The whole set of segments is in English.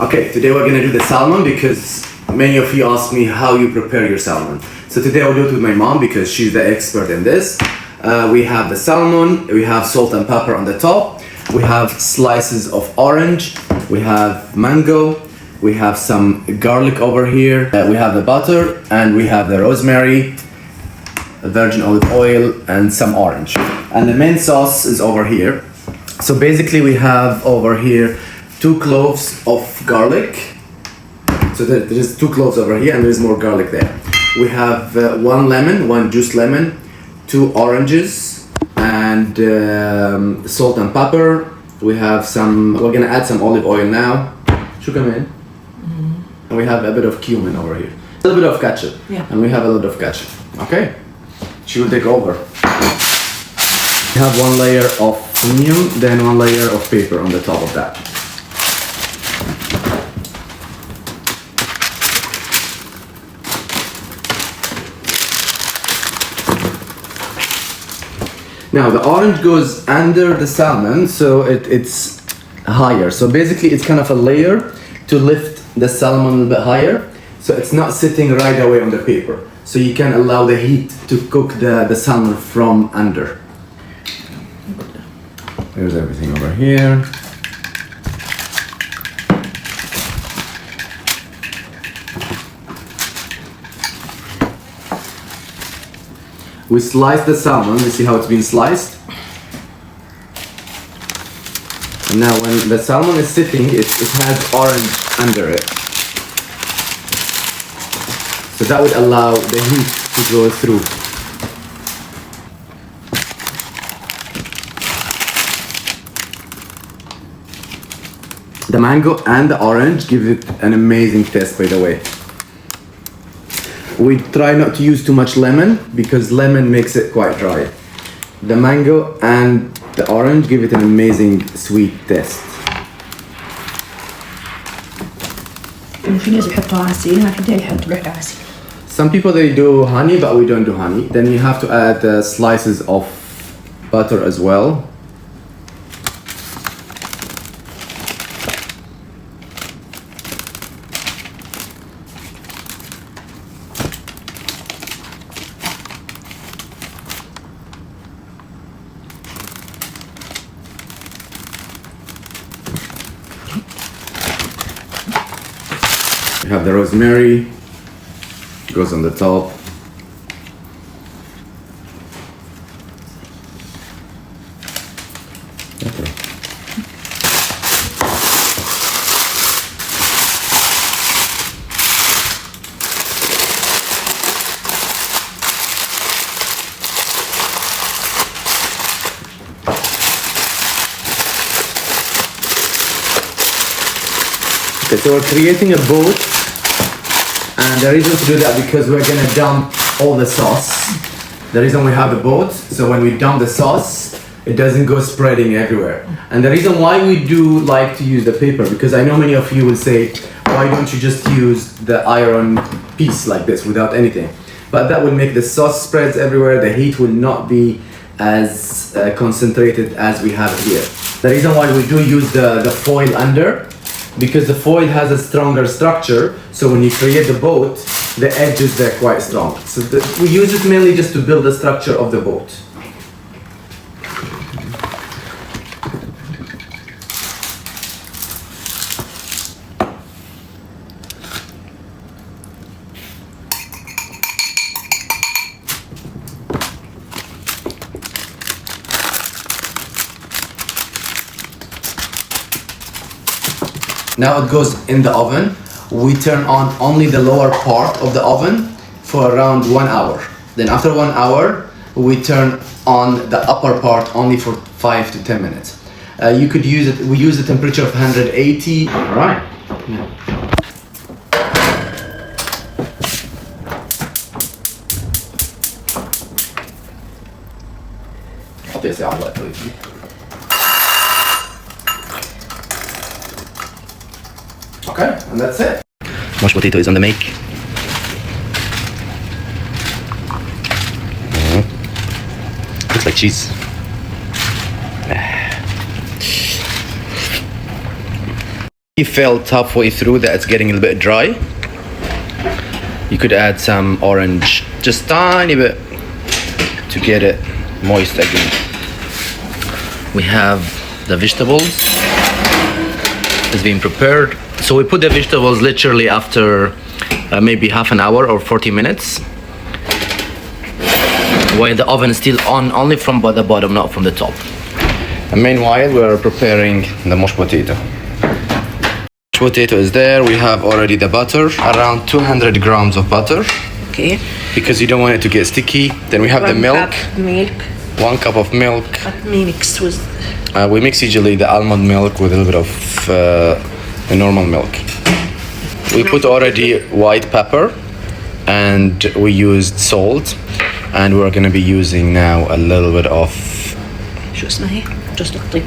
Okay, today we're gonna do the salmon because many of you ask me how you prepare your salmon. So today I'll do it with my mom because she's the expert in this. We have the salmon, we have salt and pepper on the top, we have slices of orange, we have mango, we have some garlic over here, we have the butter, and we have the rosemary, virgin olive oil, and some orange. And the main sauce is over here. So basically we have over here 2 cloves of garlic. So there's 2 cloves over here and there's more garlic there. We have 1 lemon, 1 juiced lemon, 2 oranges, and salt and pepper. We have we're gonna add some olive oil now. Cumin. And we have a bit of cumin over here. A little bit of ketchup. Yeah. And we have a lot of ketchup. Okay. She will take over. We have 1 layer of onion, then 1 layer of paper on the top of that. Now the orange goes under the salmon, so it's higher. So basically it's kind of a layer to lift the salmon a little bit higher, so it's not sitting right away on the paper. So you can allow the heat to cook the salmon from under. There's everything over here. We slice the salmon, you see how it's been sliced? And now when the salmon is sitting, it has orange under it. So that would allow the heat to go through. The mango and the orange give it an amazing taste, by the way. We try not to use too much lemon because lemon makes it quite dry. The mango and the orange give it an amazing sweet taste. في ناس بيحطوا عسل، أنا حتى يحط بيحط عسل. Some people they do honey, but we don't do honey. Then you have to add slices of butter as well. We have the rosemary, goes on the top. Okay. Okay, so we're creating a boat. And the reason to do that because we're gonna dump all the sauce. The reason we have the boat, so when we dump the sauce, it doesn't go spreading everywhere. And the reason why we do like to use the paper, because I know many of you will say, why don't you just use the iron piece like this without anything? But that will make the sauce spreads everywhere, the heat will not be as concentrated as we have here. The reason why we do use the foil under, because the foil has a stronger structure, so when you create the boat, the edges are quite strong. So we use it mainly just to build the structure of the boat. Now it goes in the oven. We turn on only the lower part of the oven for around 1 hour. Then after 1 hour, we turn on the upper part only for 5 to 10 minutes. You could use it, we use the temperature of 180. All right. Yeah. حطي على الوقت. Okay, and that's it. Mashed potato is on the make. Looks like cheese. He felt halfway through that it's getting a little bit dry. You could add some orange, just tiny bit, to get it moist again. We have the vegetables. It's being prepared. So we put the vegetables literally after maybe half an hour or 40 minutes. While the oven is still on, only from the bottom, not from the top. And meanwhile, we are preparing the mashed potato. Potato is there. We have already the butter, around 200 grams of butter, Okay. because you don't want it to get sticky. Then we have the milk, 1 cup of milk. Let me mix with. We mix usually the almond milk with a little bit of the normal milk. We put already white pepper, and we used salt, and we're gonna be using now a little bit of شو اسمها هي؟ جوز الطيب.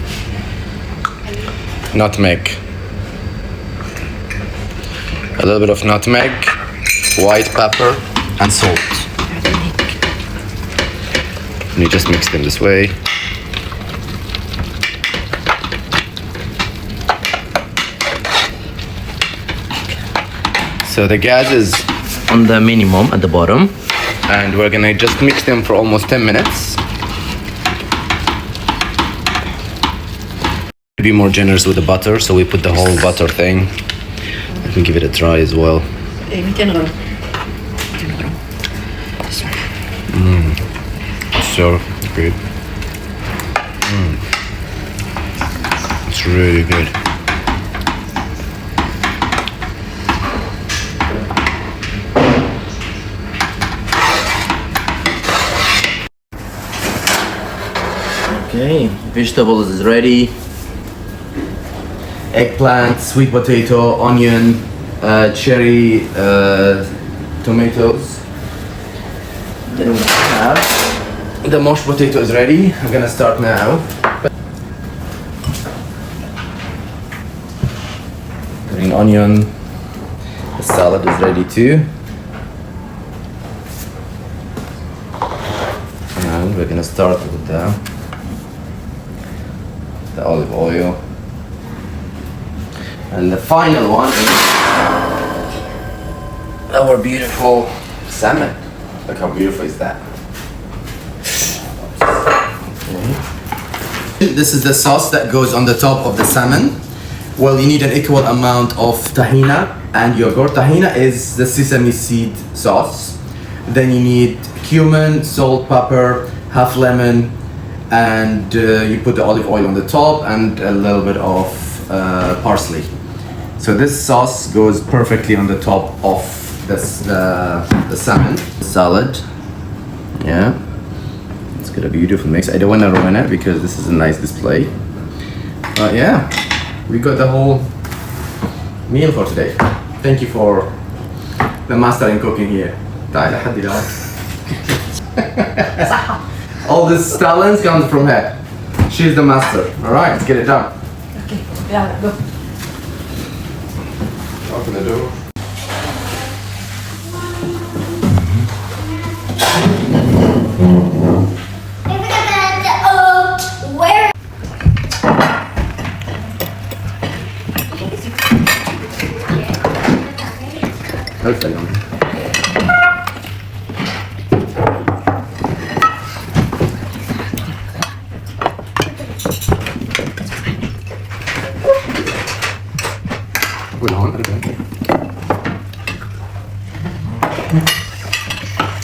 nutmeg. A little bit of nutmeg, white pepper, and salt. And you just mix them this way. So the gas is on the minimum at the bottom, and we're gonna just mix them for almost 10 minutes. Be more generous with the butter, so we put the whole butter thing. Let me give it a try as well. إيه 200 غرام. 200 غرام. So good. It's really good. Okay, vegetables is ready. Eggplant, sweet potato, onion, cherry tomatoes. Then we have the mashed potato is ready. I'm gonna start now. Green onion. The salad is ready too. And we're gonna start with the olive oil. And the final one is our beautiful salmon. Look how beautiful is that. Okay. This is the sauce that goes on the top of the salmon. Well, you need an equal amount of tahina and yogurt. Tahina is the sesame seed sauce. Then you need cumin, salt, pepper, half lemon, and you put the olive oil on the top and a little bit of parsley. So this sauce goes perfectly on the top of the salmon. Salad, yeah. It's got a beautiful mix. I don't want to ruin it because this is a nice display. But yeah, we got the whole meal for today. Thank you for the master in cooking here. تعال حد يلاقي. All this talent comes from her. She's the master. All right, let's get it done. Okay. Yeah, go. Open the door. Where? Okay.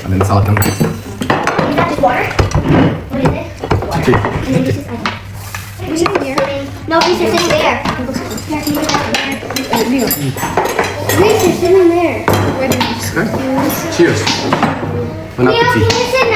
And then the salad comes. Is that just water? What is it? Water. And then Reese's item. Reese's in here. No, Reese's in there. Here, can you put that there? Reese's in there. Okay. Cheers. Bon Yeah, appetit. Reese's in